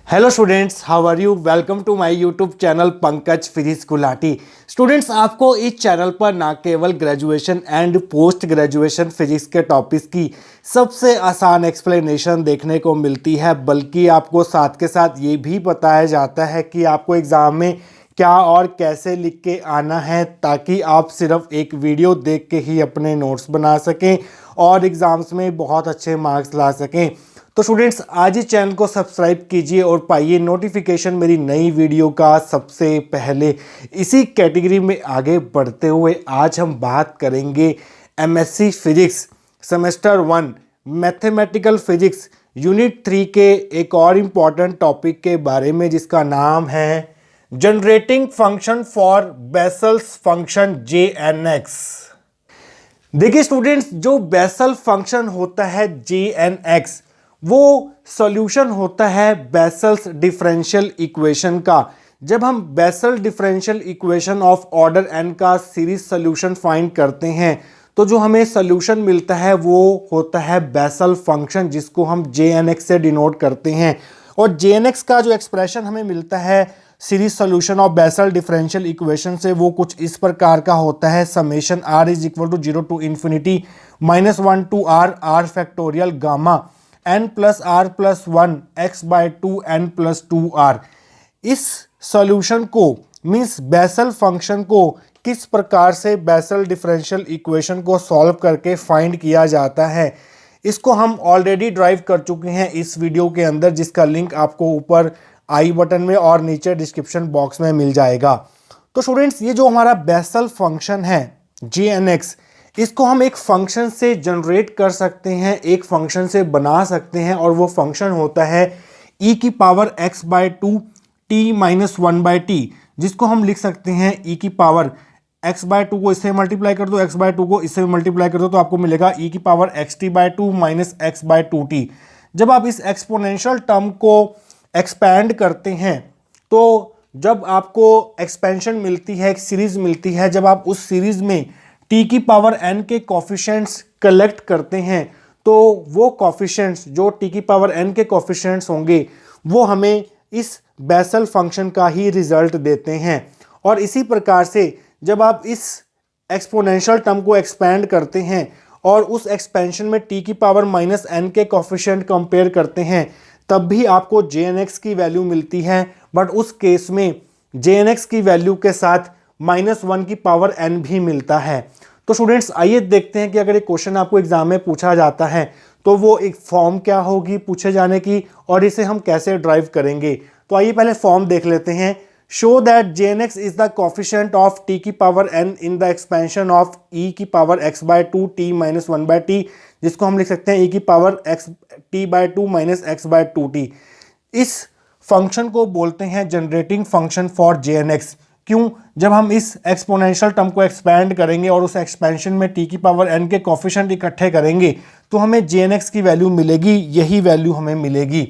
Hello students, how are you? Welcome to my YouTube channel Pankaj physics Gulati. Students, आपको इस channel पर ना केवल graduation and post graduation physics के टॉपिक्स की सबसे आसान एक्सप्लेनेशन देखने को मिलती है, बल्कि आपको साथ के साथ ये भी बताया जाता है कि आपको एग्ज़ाम में क्या और कैसे लिख के आना है, ताकि आप सिर्फ एक वीडियो देख के ही अपने नोट्स बना सकें और एग्ज़ाम्स में बहुत अच्छे मार्क्स ला सकें। तो स्टूडेंट्स, आज ही चैनल को सब्सक्राइब कीजिए और पाइए नोटिफिकेशन मेरी नई वीडियो का सबसे पहले। इसी कैटेगरी में आगे बढ़ते हुए आज हम बात करेंगे MSc physics semester 1 mathematical physics unit 3 के एक और इम्पॉर्टेंट टॉपिक के बारे में, जिसका नाम है generating function for vessels function JNX। देखिए स्टूडेंट्स, जो बेसल फंक्शन होता है JNX वो सॉल्यूशन होता है बेसल्स डिफरेंशियल इक्वेशन का। जब हम Bessel differential equation of order n का सीरीज सॉल्यूशन फाइंड करते हैं तो जो हमें सॉल्यूशन मिलता है वो होता है बेसल फंक्शन, जिसको हम JNX से डिनोट करते हैं। और JNX का जो एक्सप्रेशन हमें मिलता है series solution of Bessel differential equation से, वो कुछ इस प्रकार का होता है। Summation r is equal to 0 to infinity -1 to r factorial gamma n plus r plus 1 x by 2 n plus 2r। इस सॉल्यूशन को मीन्स बेसल फंक्शन को किस प्रकार से बेसल डिफरेंशियल इक्वेशन को सॉल्व करके फाइंड किया जाता है, इसको हम ऑलरेडी ड्राइव कर चुके हैं इस वीडियो के अंदर, जिसका लिंक आपको ऊपर आई बटन में और नीचे डिस्क्रिप्शन बॉक्स में मिल जाएगा। तो स्टूडेंट्स, ये जो हमारा बेसल फंक्शन है JNX, इसको हम एक फंक्शन से जनरेट कर सकते हैं, एक फंक्शन से बना सकते हैं, और वो फंक्शन होता है e की power x by 2 t minus 1 by t, जिसको हम लिख सकते हैं e की पावर x बाय 2 को इससे मल्टीप्लाई कर दो, x बाय 2 को इससे मल्टीप्लाई कर दो, तो आपको मिलेगा e की power xt by 2 minus x by 2t। जब आप इस एक्सपोनेंशियल टर्म को एक्सपैंड करते हैं तो जब आपको एक्सपेंशन मिलती है, एक सीरीज मिलती है, जब आप उस सीरीज में t की पावर n के कोफिशिएंट्स कलेक्ट करते हैं तो वो कोफिशिएंट्स जो t की पावर n के कोफिशिएंट्स होंगे वो हमें इस बेसल फंक्शन का ही रिजल्ट देते हैं। और इसी प्रकार से जब आप इस एक्सपोनेंशियल टर्म को एक्सपैंड करते हैं और उस एक्सपेंशन में t की पावर माइनस n के कोफिशिएंट कंपेयर करते हैं, तब भी आपको JNX की वैल्यू मिलती है। बट उस केस में JNX की वैल्यू के साथ -1 की पावर n भी मिलता है। तो स्टूडेंट्स, आइए देखते हैं कि अगर एक क्वेश्चन आपको एग्जाम में पूछा जाता है तो वो एक फॉर्म क्या होगी पूछे जाने की, और इसे हम कैसे ड्राइव करेंगे। तो आइए पहले फॉर्म देख लेते हैं। Show that JNX is the coefficient of t की power n in the expansion of e की power x by 2 t minus 1 by t, जिसको हम लिख सकते हैं e की power x t by 2 minus x by 2t। इस function को बोलते हैं जनरेटिंग फंक्शन फॉर JNX। क्यों? जब हम इस एक्सपोनेंशियल टर्म को एक्सपैंड करेंगे और उस एक्सपेंशन में t की पावर n के कोफिशिएंट इकट्ठे करेंगे तो हमें JNX की वैल्यू मिलेगी, यही वैल्यू हमें मिलेगी।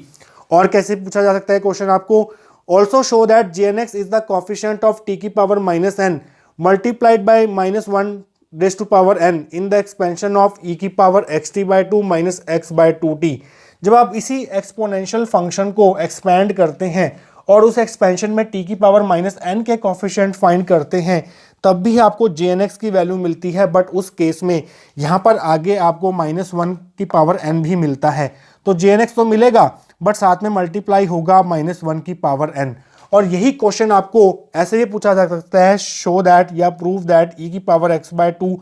और कैसे पूछा जा सकता है क्वेश्चन आपको, also show that JNX is the coefficient of t की power -n multiplied by -1 raise to power n in the expansion of e की power xt by 2 minus x by 2t। जब आप इसी एक्सपोनेंशियल फंक्शन को expand करते हैं और उस एक्सपेंशन में t की पावर -n के कोफिशिएंट फाइंड करते हैं, तब भी आपको JNX की वैल्यू मिलती है। बट उस केस में यहाँ पर आगे आपको -1 की पावर n भी मिलता है, तो JNX तो मिलेगा बट साथ में मल्टीप्लाई होगा -1 की पावर n। और यही क्वेश्चन आपको ऐसे ही पूछा जा सकता है, शो दैट या प्रूव दैट e की power x by 2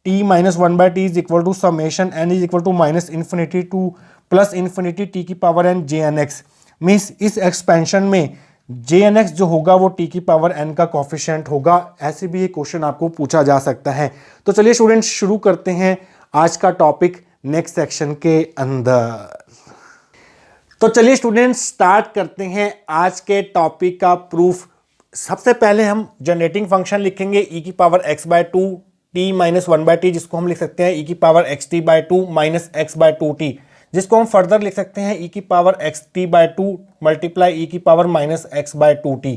t minus 1 by t is equal to summation n is equal to minus infinity to plus infinity t की पावर n JNX। मीन्स इस एक्सपेंशन में JNX जो होगा वो t की power n का coefficient होगा। ऐसे भी ये क्वेश्चन आपको पूछा जा सकता है। तो चलिए स्टूडेंट्स, शुरू करते हैं आज का टॉपिक नेक्स्ट सेक्शन के अंदर। तो चलिए स्टूडेंट्स, स्टार्ट करते हैं आज के टॉपिक का प्रूफ। सबसे पहले हम जनरेटिंग फंक्शन लिखेंगे e की power x by 2 t minus 1 by t, जिसको हम लिख सकते हैं e की power xt by 2 minus x by 2t, जिसको हम फर्दर लिख सकते हैं e की power xt by 2 multiply e की power minus x by 2t।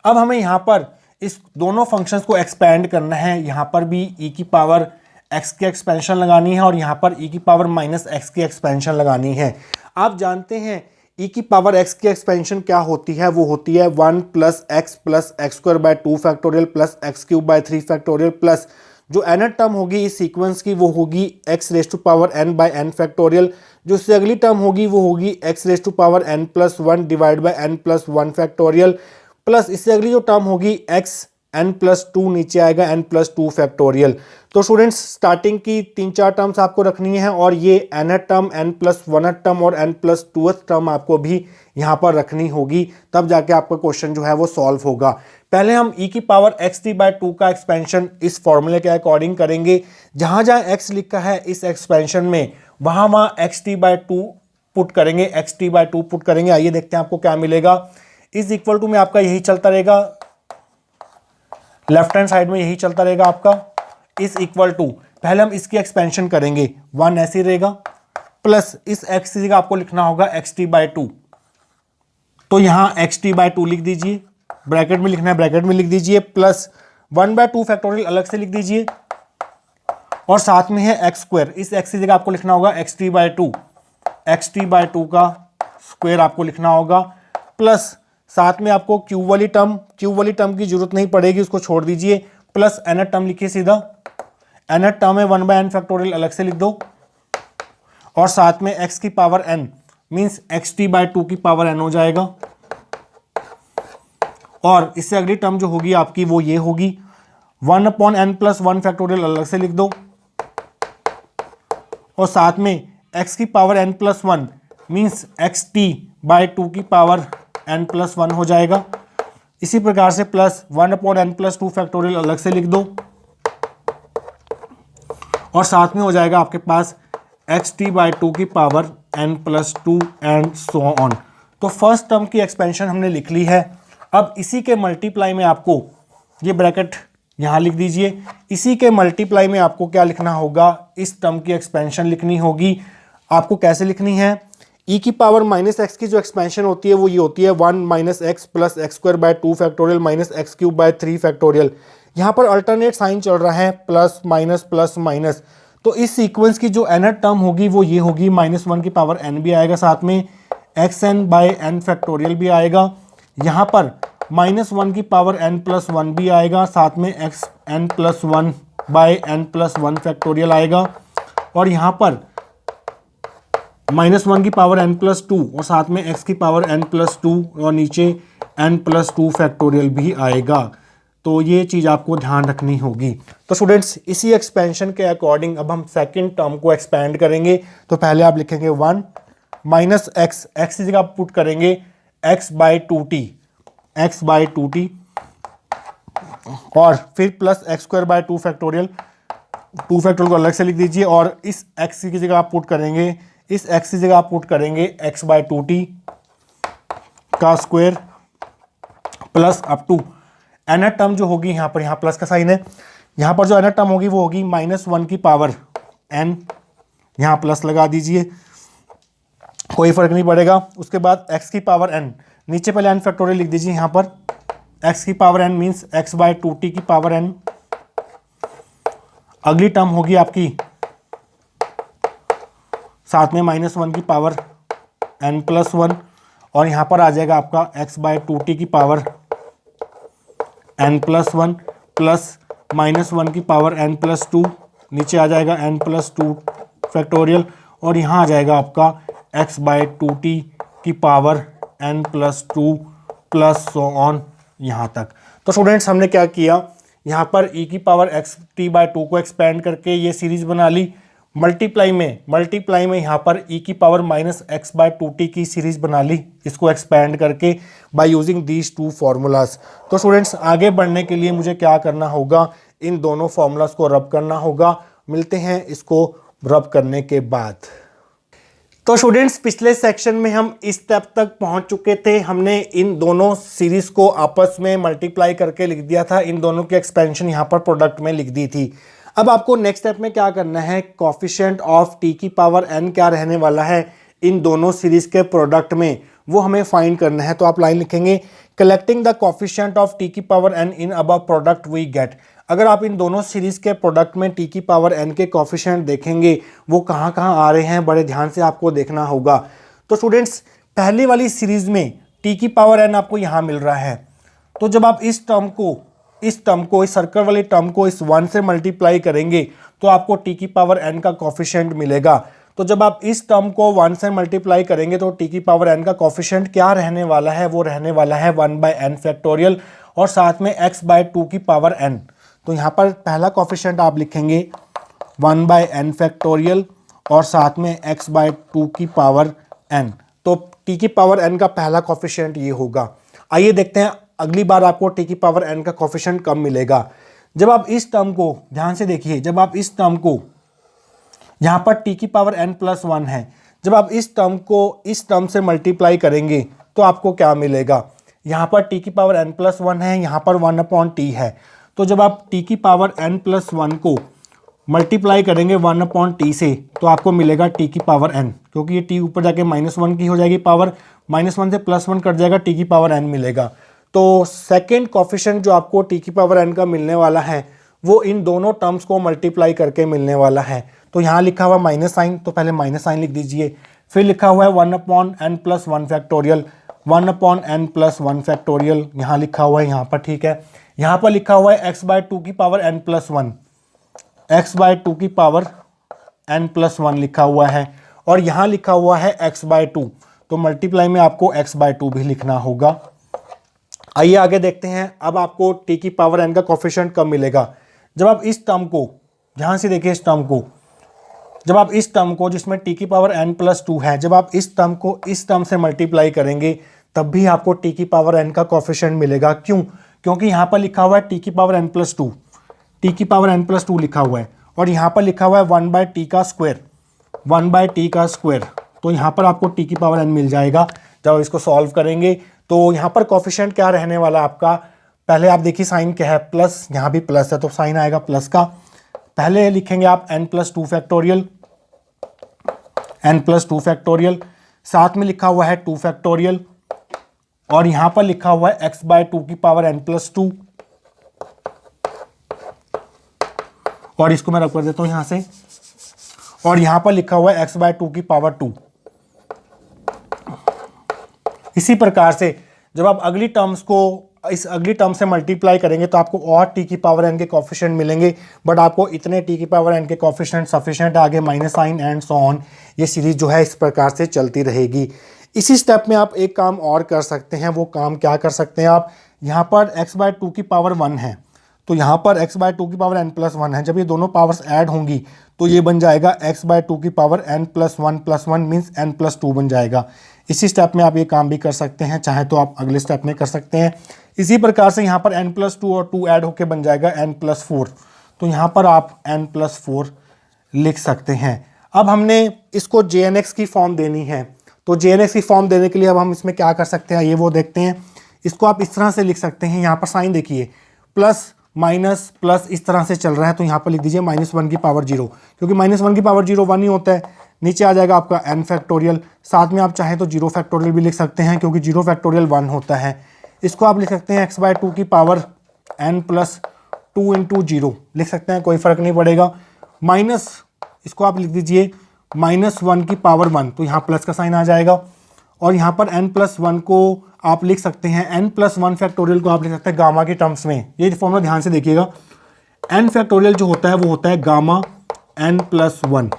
अब हमें यहाँ पर इस दोनों फंक्शंस को एक्सपैंड करना है। यहाँ पर भी e की पावर x की एक्सपेंशन लगानी है और यहाँ पर e की पावर माइनस x की एक्सपेंशन लगानी है। आप जानते हैं ई की पावर एक्स की एक्सपेंशन क्या होती है, वो होती है 1 plus X square by 2 factorial plus X cube by 3 factorial plus जो nth टर्म होगी इस सीक्वेंस की वो होगी x raise to power n by n factorial. जो इससे अगली टर्म होगी वो होगी x raise to power n plus 1 divide by n plus 1 factorial plus इससे अगली जो टर्म होगी x n प्लस 2 नीचे आएगा n प्लस 2 फैक्टोरियल। तो स्टूडेंट्स स्टार्टिंग की 3-4 टर्म्स आपको रखनी है और ये nth term n plus 1th term और n प्लस 2th टर्म आपको भी यहाँ पर रखनी होगी, तब जाके आपका क्वेश्चन जो है वो सॉल्व होगा। पहले हम e की पावर xt बाय 2 का एक्सपेंशन इस फॉर्मूले के अकॉर्डिंग करेंगे। जहाँ जहाँ x लिखा है इस एक्सपेंशन में वहाँ xt बाय 2 पुट करेंगे, xt बाय 2 पुट करेंगे। आइए देखते हैं आपको क्या मिलेगा। इज इक्वल टू में आपका यही चलता रहेगा, लेफ्ट हैंड साइड में यही चलता रहेगा आपका। इज इक्वल टू पहले हम इसकी एक्सपेंशन करेंगे, 1 ऐसे रहेगा प्लस इस x की जगह आपको लिखना होगा xt बाय 2। तो यहाँ xt बाय 2 लिख दीजिए, ब्रैकेट में लिखना है ब्रैकेट में लिख दीजिए, प्लस 1 बाय 2 फैक्टोरियल अलग से लिख दीजिए और साथ में है एक्स स्क्वायर। इस x की जगह आपको लिखना होगा xt बाय 2, xt बाय 2 का स्क्वायर आपको लिखना होगा प्लस साथ में आपको क्यूब वाली टर्म की जरूरत नहीं पड़ेगी, उसको छोड़ दीजिए, प्लस nth टर्म लिखिए सीधा। nth टर्म है 1 बाय n फैक्टोरियल अलग से लिख दो और साथ में x की power n means xt by 2 की पावर n हो जाएगा और इससे अगली टर्म जो होगी आपकी वो ये होगी 1 अपॉन n प्लस 1 फैक्टोरियल अलग से लिख दो और साथ में x की power n plus 1 means xt by 2 की पावर n प्लस 1 हो जाएगा। इसी प्रकार से plus 1 upon n plus 2 factorial अलग से लिख दो और साथ में हो जाएगा आपके पास xt बाय 2 की power n plus 2 and so on. तो फर्स्ट टर्म की एक्सपेंशन हमने लिख ली है। अब इसी के मल्टीप्लाई में आपको ये ब्रैकेट यहाँ लिख दीजिए, इसी के मल्टीप्लाई में आपको क्या लिखना होगा, इस टर्म की एक्सपेंशन लिखनी होगी। आपको कैसे लिखनी है, e की पावर माइनस एक्स की जो एक्सपेंशन होती है वो ये होती है 1 minus x plus X square by 2 factorial minus x cube by 3 factorial. यहाँ पर अल्टरनेट साइन चल रहा है प्लस माइनस। तो इस सीक्वेंस की जो nth टर्म होगी वो ये होगी -1 की पावर n भी आएगा, साथ में xn बाय n फैक्टोरियल भी आएगा। यहाँ पर -1 की पावर n प्लस 1 भी आएगा, साथ में xn plus 1 by n plus 1 factorial आएगा और यहाँ पर -1 की पावर n प्लस 2 और साथ में x की पावर n प्लस 2 और नीचे n प्लस 2 फैक्टोरियल भी आएगा। तो ये चीज़ आपको ध्यान रखनी होगी। तो स्टूडेंट्स इसी एक्सपेंशन के अकॉर्डिंग अब हम सेकंड टर्म को एक्सपेंड करेंगे। तो पहले आप लिखेंगे 1 माइनस एक्स की जगह आप पुट करेंगे x बाय 2t और फिर plus X square by 2 factorial को अलग से लिख दीजिए और इस x की जगह आप पुट करेंगे, इस x की जगह आप पुट करेंगे x बाय 2t का square plus up to nth term जो होगी यहाँ प्लस का साइन है, यहाँ पर जो nth टर्म होगी वो होगी -1 की पावर n, यहाँ प्लस लगा दीजिए, कोई फर्क नहीं पड़ेगा। उसके बाद x की पावर n, नीचे पहले n फैक्टोरियल लिख दीजिए, यहाँ पर x की power n means x by 2t की पावर n। अगली टर्म होगी आपकी साथ में -1 की पावर n प्लस 1 और यहाँ पर आ जाएगा आपका x बाय 2t की पावर n प्लस 1 प्लस -1 की पावर n प्लस 2, नीचे आ जाएगा n प्लस 2 फैक्टोरियल और यहाँ आ जाएगा आपका x बाय 2t की power n plus 2 plus so on यहाँ तक। तो स्टूडेंट्स हमने क्या किया, यहाँ पर e की पावर x t बाय 2 को एक्सपेंड करके ये सीरीज बना ली। मल्टीप्लाई में यहाँ पर e की पावर -x बाय 2t की सीरीज बना ली, इसको एक्सपेंड करके by using these two formulas. तो स्टूडेंट्स आगे बढ़ने के लिए मुझे क्या करना होगा, इन दोनों फार्मूलाज को रब करना होगा। मिलते हैं इसको रब करने के बाद। तो स्टूडेंट्स पिछले सेक्शन में हम इस स्टेप तक पहुंच चुके थे, हमने इन दोनों सीरीज को आपस में मल्टीप्लाई करके लिख दिया था, इन दोनों की एक्सपेंशन यहाँ पर प्रोडक्ट में लिख दी थी। अब आपको नेक्स्ट स्टेप में क्या करना है, कोफिशिएंट ऑफ t की पावर n क्या रहने वाला है इन दोनों सीरीज के प्रोडक्ट में, वो हमें फाइंड करना है। तो आप लाइन लिखेंगे collecting the coefficient of t की power n in above product we get. अगर आप इन दोनों सीरीज के प्रोडक्ट में t की पावर n के कोफिशिएंट देखेंगे वो कहाँ कहाँ आ रहे हैं, बड़े ध्यान से आपको देखना होगा। तो स्टूडेंट्स पहली वाली सीरीज में t की पावर n आपको यहाँ मिल रहा है, तो जब आप इस सर्कल वाली टर्म को इस 1 से मल्टीप्लाई करेंगे तो आपको t की पावर n का कोफिशिएंट मिलेगा। तो जब आप इस टर्म को 1 से मल्टीप्लाई करेंगे तो t की पावर n का कोफिशिएंट क्या रहने वाला है, वो रहने वाला है 1/n फैक्टोरियल और साथ में x/2 की पावर n। तो यहाँ पर पहला कोफिशिएंट आप लिखेंगे 1/n फैक्टोरियल और साथ में x/2 की पावर n। तो t की पावर n का पहला कोफिशिएंट ये होगा। आइए देखते हैं अगली बार आपको t की पावर n का कोफिशिएंट कब मिलेगा। जब आप इस टर्म को ध्यान से देखिए, जब आप इस टर्म को यहाँ पर t की पावर n+1 है, जब आप इस टर्म को इस टर्म से मल्टीप्लाई करेंगे तो आपको क्या मिलेगा। यहाँ पर t की पावर n+1 है, यहाँ पर 1/t है। तो जब आप t की पावर n+1 को मल्टीप्लाई करेंगे 1/t से तो आपको मिलेगा t की पावर n, क्योंकि ये t ऊपर जाके -1 की हो जाएगी पावर, -1 से +1 कट जाएगा, t की पावर n मिलेगा। तो सेकेंड कोफिशिएंट जो आपको t की पावर n का मिलने वाला है वो इन दोनों टर्म्स को मल्टीप्लाई करके मिलने वाला है। तो यहाँ लिखा हुआ माइनस साइन, तो पहले माइनस साइन लिख दीजिए, फिर लिखा हुआ है 1/n+1 फैक्टोरियल, 1/n+1 फैक्टोरियल यहाँ लिखा हुआ है, यहाँ पर ठीक है। यहाँ पर लिखा हुआ है x/2 की पावर n+1, x/2 की पावर n+1 लिखा हुआ है, और यहाँ लिखा हुआ है x/2, तो मल्टीप्लाई में आपको x/2 भी लिखना होगा। आइए आगे देखते हैं, अब आपको t की पावर n का कोफिशिएंट कब मिलेगा। जब आप इस टर्म को, ध्यान से देखिए इस टर्म को, जब आप इस टर्म को जिसमें t की पावर n+2 है, जब आप इस टर्म को इस टर्म से मल्टीप्लाई करेंगे तब भी आपको t की पावर n का कोफिशिएंट मिलेगा। क्यों? क्योंकि यहाँ पर लिखा हुआ है t की पावर n+2, t की पावर n+2 लिखा हुआ है, और यहाँ पर लिखा हुआ है 1/t का स्क्वायर, 1/t का स्क्वायर। तो यहाँ पर आपको t की पावर n मिल जाएगा। जब इसको सॉल्व करेंगे तो यहाँ पर कोफिशिएंट क्या रहने वाला आपका, पहले आप देखिए साइन क्या है, प्लस, यहाँ भी प्लस है तो साइन आएगा प्लस का। पहले लिखेंगे आप n+2 फैक्टोरियल, n+2 फैक्टोरियल, साथ में लिखा हुआ है 2 फैक्टोरियल, और यहाँ पर लिखा हुआ है x/2 की पावर n+2, और इसको मैं रख कर देता हूँ यहाँ से, और यहाँ पर लिखा हुआ है x/2 की पावर 2। इसी प्रकार से जब आप अगली टर्म्स को इस अगली टर्म से मल्टीप्लाई करेंगे तो आपको और t की पावर n के कोफिशिएंट मिलेंगे, बट आपको इतने t की पावर n के कोफिशिएंट सफिशिएंट आगे minus sign and so on, ये सीरीज जो है इस प्रकार से चलती रहेगी। इसी स्टेप में आप एक काम और कर सकते हैं, वो काम क्या कर सकते हैं आप, यहाँ पर x/2 की पावर 1 है, तो यहाँ पर x/2 की पावर n+1 है, जब ये दोनों पावर्स ऐड होंगी तो ये बन जाएगा x/2 की पावर n+1+1 मीन्स n+2 बन जाएगा। इसी स्टेप में आप ये काम भी कर सकते हैं, चाहे तो आप अगले स्टेप में कर सकते हैं। इसी प्रकार से यहाँ पर n+2 और 2 ऐड होके बन जाएगा n+4, तो यहाँ पर आप n+4 लिख सकते हैं। अब हमने इसको jnx की फॉर्म देनी है, तो jnx की फॉर्म देने के लिए अब हम इसमें क्या कर सकते हैं ये वो देखते हैं। इसको आप इस तरह से लिख सकते हैं, यहाँ पर साइन देखिए, प्लस माइनस प्लस इस तरह से चल रहा है, तो यहाँ पर लिख दीजिए -1 की पावर 0, क्योंकि -1 की पावर 0 1 ही होता है। नीचे आ जाएगा आपका n फैक्टोरियल, साथ में आप चाहें तो 0 फैक्टोरियल भी लिख सकते हैं, क्योंकि 0 फैक्टोरियल 1 होता है। इसको आप लिख सकते हैं x/2 की पावर n+2 × 0 लिख सकते हैं, कोई फ़र्क नहीं पड़ेगा। माइनस इसको आप लिख दीजिए -1 की पावर 1, तो यहाँ प्लस का साइन आ जाएगा, और यहाँ पर n+1 को आप लिख सकते हैं, n+1 फैक्टोरियल को आप लिख सकते हैं गामा के टर्म्स में। ये फॉर्मूला ध्यान से देखिएगा, n फैक्टोरियल जो होता है वो होता है गामा n+1।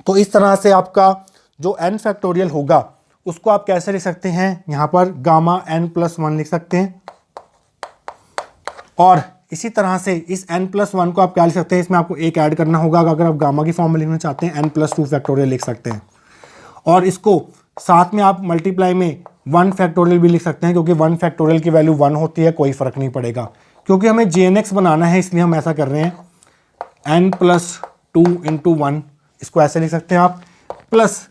तो इस तरह से आपका जो n फैक्टोरियल होगा उसको आप कैसे लिख सकते हैं, यहाँ पर गामा n+1 लिख सकते हैं, और इसी तरह से इस n+1 को आप क्या लिख सकते हैं, इसमें आपको एक ऐड करना होगा। अगर आप गामा की फॉर्म में लिखना चाहते हैं n+2 फैक्टोरियल लिख सकते हैं, और इसको साथ में आप मल्टीप्लाई में 1 फैक्टोरियल भी लिख सकते हैं, क्योंकि 1 फैक्टोरियल की वैल्यू 1 होती है, कोई फ़र्क नहीं पड़ेगा। क्योंकि हमें jnx बनाना है इसलिए हम ऐसा कर रहे हैं, n+2 × 1 इसको ऐसे लिख सकते हैं आप, प्लस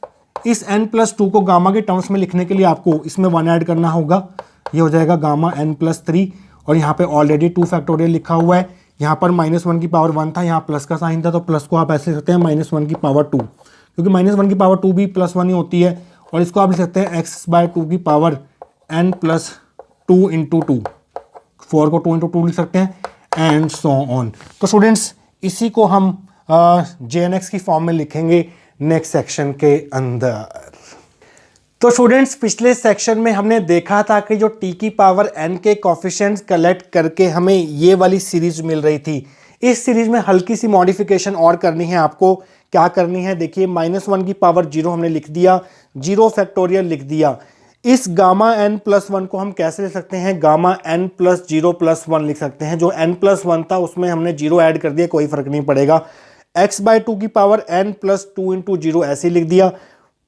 इस n+2 को गामा के टर्म्स में लिखने के लिए आपको इसमें 1 ऐड करना होगा, ये हो जाएगा गामा n+3, और यहाँ पे ऑलरेडी 2 फैक्टोरियल लिखा हुआ है। यहाँ पर -1 की पावर 1 था, यहाँ प्लस का साइन था, तो प्लस को आप ऐसे लिख सकते हैं -1 की पावर 2, क्योंकि -1 की पावर 2 भी +1 ही होती है। और इसको आप लिख सकते हैं x/2 की पावर n+2 × 2, 4 को 2 × 2 लिख सकते हैं, एंड सो ऑन। तो स्टूडेंट्स इसी को हम jnx की फॉर्म में लिखेंगे नेक्स्ट सेक्शन के अंदर। तो स्टूडेंट्स पिछले सेक्शन में हमने देखा था कि जो टी की पावर n के कोफिशिएंट्स कलेक्ट करके हमें ये वाली सीरीज मिल रही थी। इस सीरीज में हल्की सी मॉडिफिकेशन और करनी है आपको। क्या करनी है, देखिए -1 की पावर 0 हमने लिख दिया, 0 फैक्टोरियल लिख दिया। इस गामा n प्लस 1 को हम कैसे लिख सकते हैं, गामा n प्लस 0 प्लस 1 लिख सकते हैं। जो n प्लस 1 था उसमें हमने 0 ऐड कर दिया, कोई फर्क नहीं पड़ेगा। x/2 की पावर n प्लस 2 इंटू 0 ऐसे लिख दिया,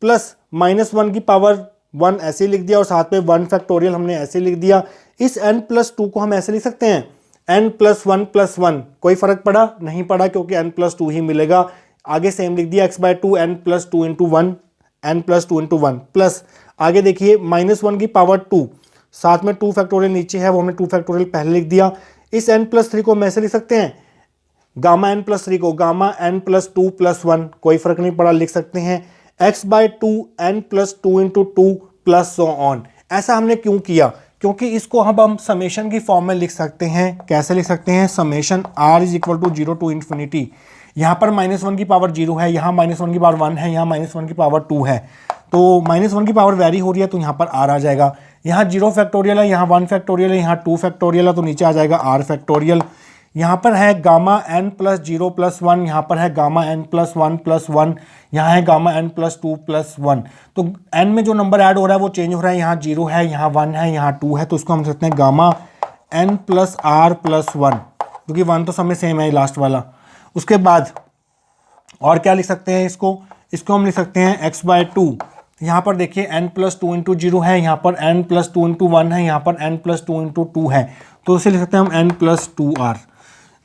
प्लस -1 की पावर 1 ऐसे लिख दिया और साथ में 1 फैक्टोरियल हमने ऐसे लिख दिया। इस n प्लस 2 को हम ऐसे लिख सकते हैं n प्लस 1 प्लस 1। कोई फर्क पड़ा नहीं पड़ा क्योंकि n प्लस 2 ही मिलेगा। आगे सेम लिख दिया x/2 n plus 2 into 1, n plus 2 into 1 plus आगे देखिए -1 की पावर 2, साथ में 2 फैक्टोरियल नीचे है वो हमने 2 फैक्टोरियल पहले लिख दिया। इस n प्लस 3 को हम ऐसे लिख सकते हैं, गामा n प्लस 3 को गामा n प्लस 2 प्लस 1, कोई फर्क नहीं पड़ा, लिख सकते हैं x/2 n plus 2 into 2 plus so on. ऐसा हमने क्यों किया, क्योंकि इसको हम समेशन की फॉर्म में लिख सकते हैं। कैसे लिख सकते हैं, summation r is equal to 0 to infinity. यहाँ पर -1 की पावर 0 है, यहाँ -1 की पावर 1 है, यहाँ -1 की पावर 2 है। तो -1 की पावर वेरी हो रही है तो यहाँ पर r आ जाएगा। यहाँ 0 फैक्टोरियल है, यहाँ 1 फैक्टोरियल है, यहाँ 2 फैक्टोरियल है तो नीचे आ जाएगा r फैक्टोरियल। यहाँ पर है गामा n प्लस 0 प्लस 1, यहाँ पर है गामा n प्लस 1 प्लस 1, यहाँ है गामा n प्लस 2 प्लस 1। तो n में जो नंबर ऐड हो रहा है वो चेंज हो रहा है, यहाँ 0 है, यहाँ 1 है, यहाँ 2 है, तो इसको हम सकते हैं gamma n plus r plus 1, क्योंकि 1 तो सब में सेम है लास्ट वाला। उसके बाद और क्या लिख सकते हैं, इसको हम लिख सकते हैं x/2। यहाँ पर देखिए n प्लस 2 इंटू 0 है, यहाँ पर n प्लस 2 इंटू 1 है, यहाँ पर n प्लस 2 इंटू 2 है, तो इसे लिख सकते हैं हम n प्लस 2r।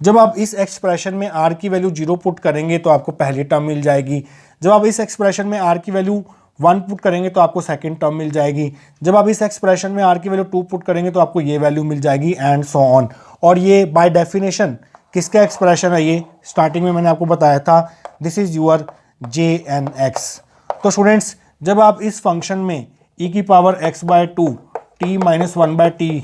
जब आप इस एक्सप्रेशन में r की वैल्यू 0 पुट करेंगे तो आपको पहली टर्म मिल जाएगी। जब आप इस एक्सप्रेशन में r की वैल्यू 1 पुट करेंगे तो आपको सेकंड टर्म मिल जाएगी। जब आप इस एक्सप्रेशन में r की वैल्यू 2 पुट करेंगे तो आपको ये वैल्यू मिल जाएगी एंड सो ऑन। और ये बाय डेफिनेशन किसका एक्सप्रेशन है, ये स्टार्टिंग में मैंने आपको बताया था, दिस इज यूअर jnx। तो स्टूडेंट्स जब आप इस फंक्शन में e की power x/2 t minus 1/t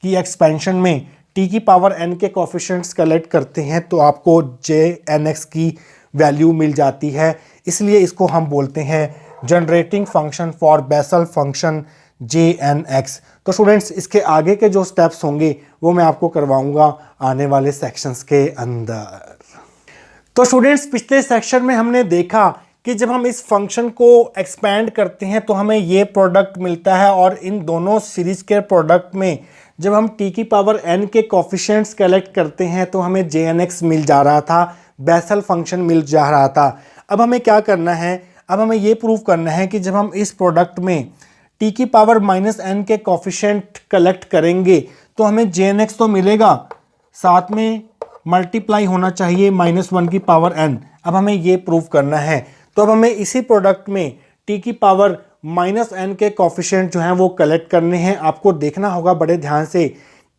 की एक्सपेंशन में t की पावर n के कोफिशिएंट्स कलेक्ट करते हैं तो आपको jnx की वैल्यू मिल जाती है। इसलिए इसको हम बोलते हैं generating function for Bessel function jnx। तो स्टूडेंट्स इसके आगे के जो स्टेप्स होंगे वो मैं आपको करवाऊंगा आने वाले सेक्शंस के अंदर। तो स्टूडेंट्स पिछले सेक्शन में हमने देखा कि जब हम इस फंक्शन को एक्सपैंड करते हैं तो हमें ये प्रोडक्ट मिलता है, और इन दोनों सीरीज के प्रोडक्ट में जब हम t की पावर n के कोफिशिएंट्स कलेक्ट करते हैं तो हमें jnx मिल जा रहा था, बेसल फंक्शन मिल जा रहा था। अब हमें क्या करना है, अब हमें ये प्रूव करना है कि जब हम इस प्रोडक्ट में t की पावर -n के कोफिशिएंट कलेक्ट करेंगे तो हमें jnx तो मिलेगा, साथ में मल्टीप्लाई होना चाहिए -1 की पावर n। अब हमें ये प्रूव करना है, तो अब हमें इसी प्रोडक्ट में t की पावर -n के कोफिशिएंट जो हैं वो कलेक्ट करने हैं। आपको देखना होगा बड़े ध्यान से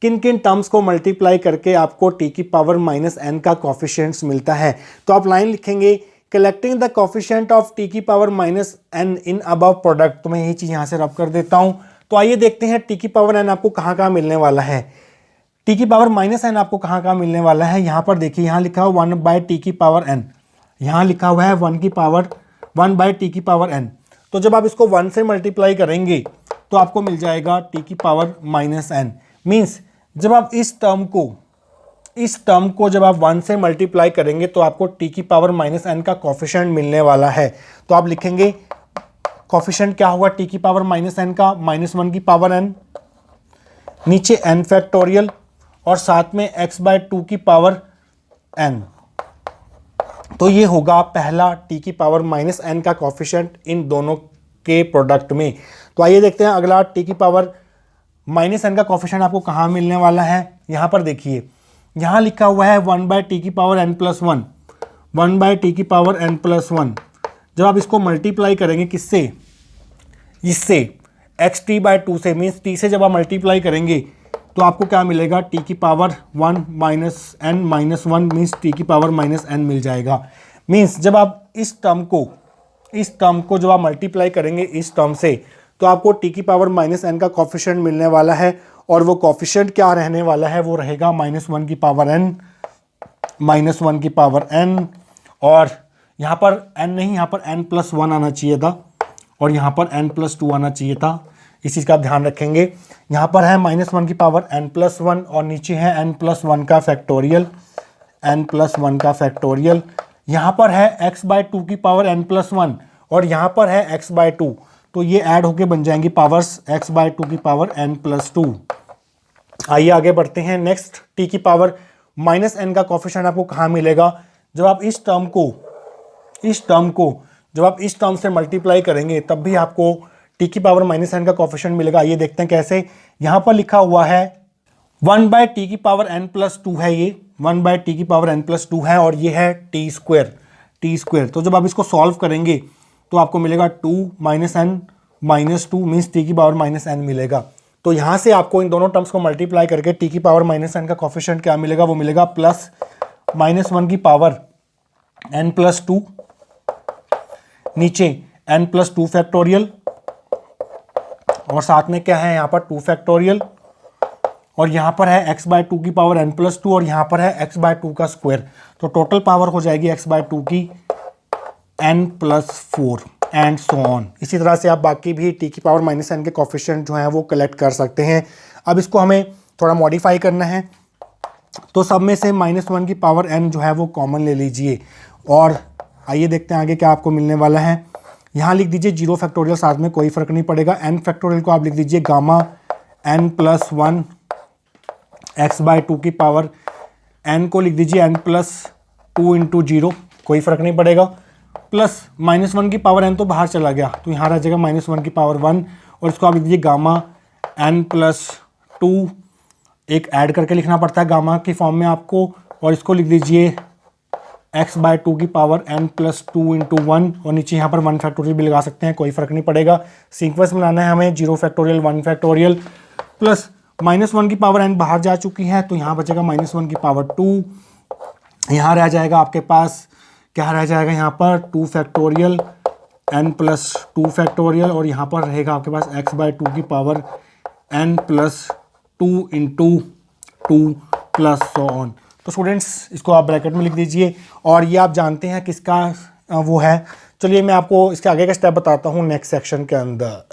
किन किन टर्म्स को मल्टीप्लाई करके आपको t की पावर -n का कोफिशिएंट्स मिलता है। तो आप लाइन लिखेंगे collecting the coefficient of t की power -n in above product. तो मैं यही चीज़ यहाँ से रब कर देता हूँ। तो आइए देखते हैं t की पावर n आपको कहाँ कहाँ मिलने वाला है। t की पावर -n आपको कहाँ कहाँ मिलने वाला है, यहाँ पर देखिए, यहाँ लिखा हुआ 1/t की पावर n, यहाँ लिखा हुआ है 1/t की पावर n। तो जब आप इसको 1 से मल्टीप्लाई करेंगे तो आपको मिल जाएगा t की पावर -n। मीन्स जब आप इस टर्म को जब आप 1 से मल्टीप्लाई करेंगे तो आपको t की पावर -n का कोफिशिएंट मिलने वाला है। तो आप लिखेंगे कोफिशिएंट क्या होगा t की पावर -n का, -1 की पावर n, नीचे n फैक्टोरियल और साथ में x/2 की पावर n। तो ये होगा पहला t की पावर -n का कोफिशिएंट इन दोनों के प्रोडक्ट में। तो आइए देखते हैं अगला t की पावर -n का कोफिशिएंट आपको कहाँ मिलने वाला है। यहाँ पर देखिए, यहाँ लिखा हुआ है 1/t की पावर n प्लस 1, 1/t की पावर n प्लस 1। जब आप इसको मल्टीप्लाई करेंगे किससे, इससे xt/2 से, मीन्स t से जब आप मल्टीप्लाई करेंगे तो आपको क्या मिलेगा, t की पावर 1 -n -1 मीन्स t की पावर -n मिल जाएगा। मीन्स जब आप इस टर्म को जब आप मल्टीप्लाई करेंगे इस टर्म से तो आपको t की पावर -n का कोफिशिएंट मिलने वाला है, और वो कोफिशिएंट क्या रहने वाला है, वो रहेगा -1 की पावर n, -1 की पावर n, और यहाँ पर n नहीं, यहाँ पर n+1 आना चाहिए था, और यहाँ पर n+2 आना चाहिए था। इस चीज़ का आप ध्यान रखेंगे। यहाँ पर है -1 की पावर n+1 और नीचे है n+1 का फैक्टोरियल, n+1 का फैक्टोरियल। यहाँ पर है x/2 की पावर n+1 और यहाँ पर है x/2, तो ये ऐड होके बन जाएंगी पावर्स x/2 की पावर n+2। आइए आगे बढ़ते हैं। नेक्स्ट t की पावर -n का कोफिशिएंट आपको कहाँ मिलेगा? जब आप इस टर्म से मल्टीप्लाई करेंगे तब भी आपको t की पावर -n का कोफिशिएंट मिलेगा। आइए देखते हैं कैसे। यहाँ पर लिखा हुआ है 1/t की पावर n+2 है, ये 1/t की पावर n+2 है और ये है t स्क्वायर। तो जब आप इसको सॉल्व करेंगे तो आपको मिलेगा 2 - n - 2 मीन्स t की पावर -n मिलेगा। तो यहाँ से आपको इन दोनों टर्म्स को मल्टीप्लाई करके t की पावर -n का कोफिशिएंट क्या मिलेगा? वो मिलेगा प्लस -1 की पावर n+2, नीचे n+2 फैक्टोरियल और साथ में क्या है यहाँ पर 2 फैक्टोरियल और यहाँ पर है x/2 की पावर n+2 और यहाँ पर है x/2 का स्क्वायर। तो टोटल पावर हो जाएगी x/2 की n+4 एंड सो ऑन। इसी तरह से आप बाकी भी t की पावर -n के कोफिशिएंट जो हैं वो कलेक्ट कर सकते हैं। अब इसको हमें थोड़ा मॉडिफाई करना है, तो सब में से -1 की पावर n जो है वो कॉमन ले लीजिए और आइए देखते हैं आगे क्या आपको मिलने वाला है। यहाँ लिख दीजिए 0 फैक्टोरियल, साथ में कोई फर्क नहीं पड़ेगा। n फैक्टोरियल को आप लिख दीजिए गामा n+1 x/2 की पावर n को लिख दीजिए n+2 इंटू 0, कोई फर्क नहीं पड़ेगा, प्लस -1 की पावर n तो बाहर चला गया तो यहाँ रह जाएगा -1 की पावर 1 और इसको आप लिख दीजिए गामा n+2, एक ऐड करके लिखना पड़ता है गामा की फॉर्म में आपको, और इसको लिख दीजिए x/2 की पावर n+2 इंटू 1 और नीचे यहाँ पर 1 फैक्टोरियल भी लगा सकते हैं, कोई फर्क नहीं पड़ेगा। सीक्वेंस बनाना है हमें 0 फैक्टोरियल 1 फैक्टोरियल प्लस -1 की पावर n बाहर जा चुकी है तो यहाँ बचेगा -1 की पावर 2, यहाँ रह जाएगा आपके पास क्या रह जाएगा यहाँ पर 2 फैक्टोरियल n+2 फैक्टोरियल और यहाँ पर रहेगा आपके पास x/2 की power n+2 into 2 plus so on. तो स्टूडेंट्स इसको आप ब्रैकेट में लिख दीजिए और ये आप जानते हैं किसका वो है। चलिए मैं आपको इसके आगे का स्टेप बताता हूँ नेक्स्ट सेक्शन के अंदर।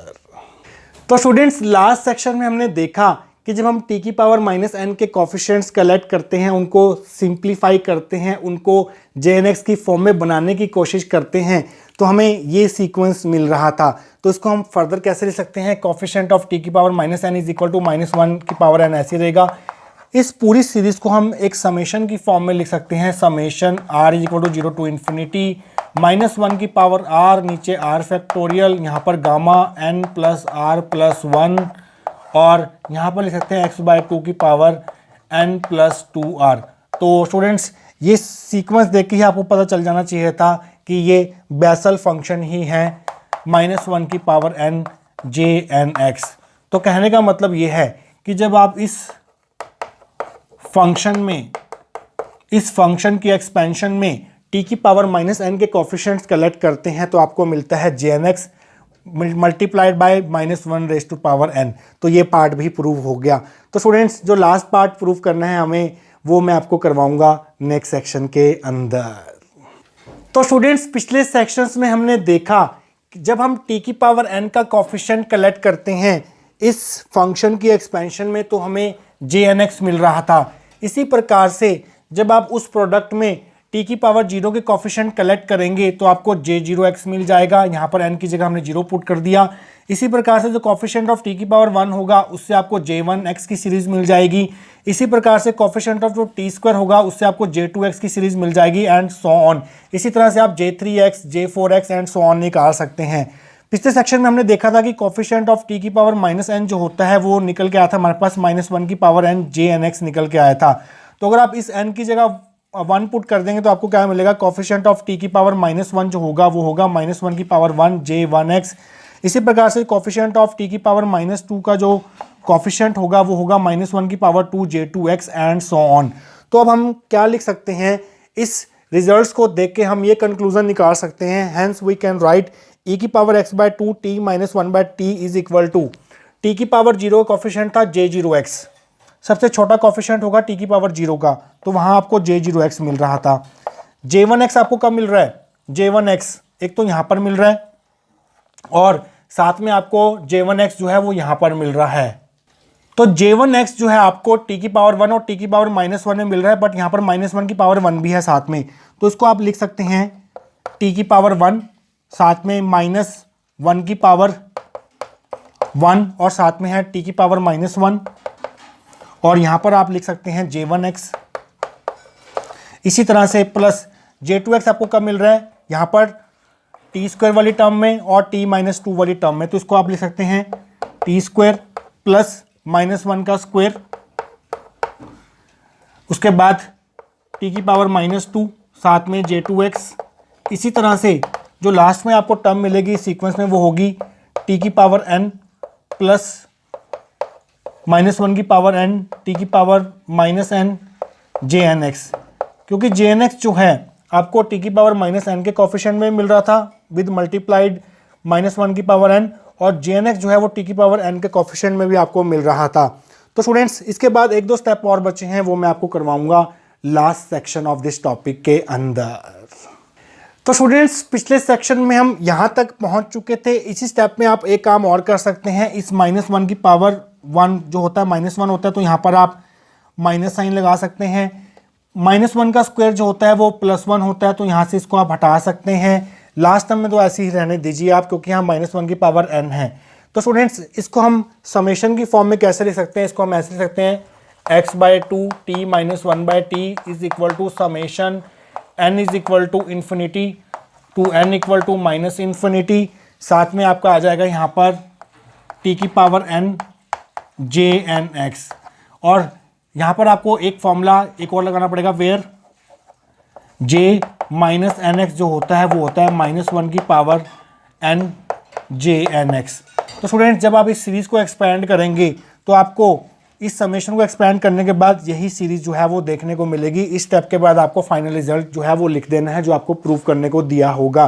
तो स्टूडेंट्स लास्ट सेक्शन में हमने देखा कि जब हम t की पावर -n के कोफिशिएंट्स कलेक्ट करते हैं, उनको सिंप्लीफाई करते हैं, उनको jnx की फॉर्म में बनाने की कोशिश करते हैं तो हमें ये सीक्वेंस मिल रहा था। तो इसको हम फर्दर कैसे लिख सकते हैं? कोफिशिएंट ऑफ t की power -n is equal to -1 की पावर n ऐसे रहेगा। इस पूरी सीरीज को हम एक समेशन की फॉर्म में लिख सकते हैं, summation r is equal to 0 to infinity -1 की पावर r, नीचे r फैक्टोरियल, यहाँ पर गामा n+r+1 और यहाँ पर लिख सकते हैं x/2 की पावर n+2r। तो स्टूडेंट्स ये सीक्वेंस देख के ही आपको पता चल जाना चाहिए था कि ये बेसल फंक्शन ही है -1 की पावर n jnx। तो कहने का मतलब ये है कि जब आप इस फंक्शन की एक्सपेंशन में t की पावर -n के कोफिशिएंट्स कलेक्ट करते हैं तो आपको मिलता है jnx मल्टीप्लाइड बाय -1n। तो ये पार्ट भी प्रूव हो गया। तो स्टूडेंट्स जो लास्ट पार्ट प्रूव करना है हमें वो मैं आपको करवाऊंगा नेक्स्ट सेक्शन के अंदर। तो स्टूडेंट्स पिछले सेक्शंस में हमने देखा कि जब हम t की पावर n का कोफिशिएंट कलेक्ट करते हैं इस फंक्शन की एक्सपेंशन में तो हमें jnx मिल रहा था। इसी प्रकार से जब आप उस प्रोडक्ट में t की पावर 0 के कोफिशिएंट कलेक्ट करेंगे तो आपको j0x मिल जाएगा। यहाँ पर n की जगह हमने 0 पुट कर दिया। इसी प्रकार से जो कोफिशिएंट ऑफ t की पावर 1 होगा उससे आपको j1x की सीरीज मिल जाएगी। इसी प्रकार से कोफिशिएंट ऑफ जो t स्क्वायर होगा उससे आपको j2x की सीरीज मिल जाएगी एंड सो ऑन। इसी तरह से आप j3x j4x and so on निकाल सकते हैं। पिछले सेक्शन में हमने देखा था कि कोफिशिएंट ऑफ t की पावर -n जो होता है वो निकल के आया था हमारे पास -1 की पावर n jnx निकल के आया था। तो अगर आप इस n की जगह 1 पुट कर देंगे तो आपको क्या मिलेगा? कोफिशिएंट ऑफ t की पावर -1 जो होगा वो होगा -1 की पावर 1 j1x। इसी प्रकार से कोफिशिएंट ऑफ t की पावर -2 का जो कोफिशिएंट होगा वो होगा -1 की power 2 j2x and so on. तो अब हम क्या लिख सकते हैं? इस रिजल्ट्स को देख के हम ये कंक्लूजन निकाल सकते हैं। Hence we can write e की power x/2 t - 1/t is equal to t की पावर 0 कोफिशिएंट था j0x, सबसे छोटा कोफिशिएंट होगा t की पावर 0 का, तो वहां आपको j0x मिल रहा था। j1x आपको कब मिल रहा है? j1x एक तो यहां पर मिल रहा है और साथ में आपको J1x जो है वो यहाँ पर मिल रहा है। तो J1x जो है आपको t की पावर 1 और t की पावर -1 में मिल रहा है, बट यहाँ पर -1 की पावर 1 भी है साथ में, तो इसको आप लिख सकते हैं t की पावर 1 साथ में -1 की पावर 1 और साथ में है t की पावर -1, और यहाँ पर आप लिख सकते हैं J1x। इसी तरह से प्लस J2x आपको कब मिल रहा है, यहाँ पर t² वाली टर्म में और t-2 वाली टर्म में, तो इसको आप लिख सकते हैं t² प्लस -1 का स्क्वायर, उसके बाद t की पावर -2 साथ में J2x। इसी तरह से जो लास्ट में आपको टर्म मिलेगी सीक्वेंस में वो होगी t की पावर n प्लस -1 की पावर n t की पावर -n Jnx, क्योंकि Jnx जो है आपको t की पावर -n के कोफिशिएंट में मिल रहा था विद मल्टीप्लाइड -1 की पावर n, और Jnx जो है वो t की पावर n के कोफिशिएंट में भी आपको मिल रहा था। तो स्टूडेंट्स इसके बाद एक दो स्टेप और बचे हैं, वो मैं आपको करवाऊंगा last section of this topic के अंदर। तो स्टूडेंट्स पिछले सेक्शन में हम यहाँ तक पहुँच चुके थे। इसी स्टेप में आप एक काम और कर सकते हैं, इस -1 की पावर 1 जो होता है -1 होता है, तो यहाँ पर आप माइनस साइन लगा सकते हैं। -1 का स्क्वायर जो होता है वो +1 होता है, तो यहाँ से इसको आप हटा सकते हैं। लास्ट टर्म में तो ऐसे ही रहने दीजिए आप, क्योंकि यहाँ -1 की पावर n है। तो स्टूडेंट्स इसको हम समेशन की फॉर्म में कैसे लिख सकते हैं, इसको हम ऐसे लिख सकते हैं x/2 t - 1/t is equal to summation n is equal to infinity to n equal to -infinity, साथ में आपका आ जाएगा यहाँ पर t की पावर n Jnx, और यहाँ पर आपको एक फॉर्मूला एक और लगाना पड़ेगा, वेयर J - nx जो होता है वो होता है -1 की पावर n Jnx। तो स्टूडेंट्स जब आप इस सीरीज़ को एक्सपेंड करेंगे तो आपको इस समेशन को एक्सपेंड करने के बाद यही सीरीज जो है वो देखने को मिलेगी। इस स्टेप के बाद आपको फाइनल रिजल्ट जो है वो लिख देना है, जो आपको प्रूव करने को दिया होगा।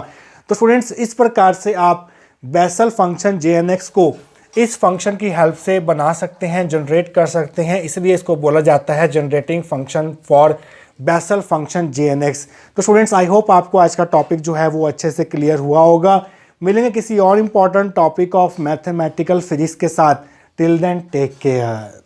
तो स्टूडेंट्स इस प्रकार से आप बेसल फंक्शन Jnx को इस फंक्शन की हेल्प से बना सकते हैं, जनरेट कर सकते हैं, इसलिए इसको बोला जाता है generating function for Bessel function Jnx। तो स्टूडेंट्स आई होप आपको आज का टॉपिक जो है वो अच्छे से क्लियर हुआ होगा। मिलेंगे किसी और important topic of mathematical physics के साथ। Till then take care.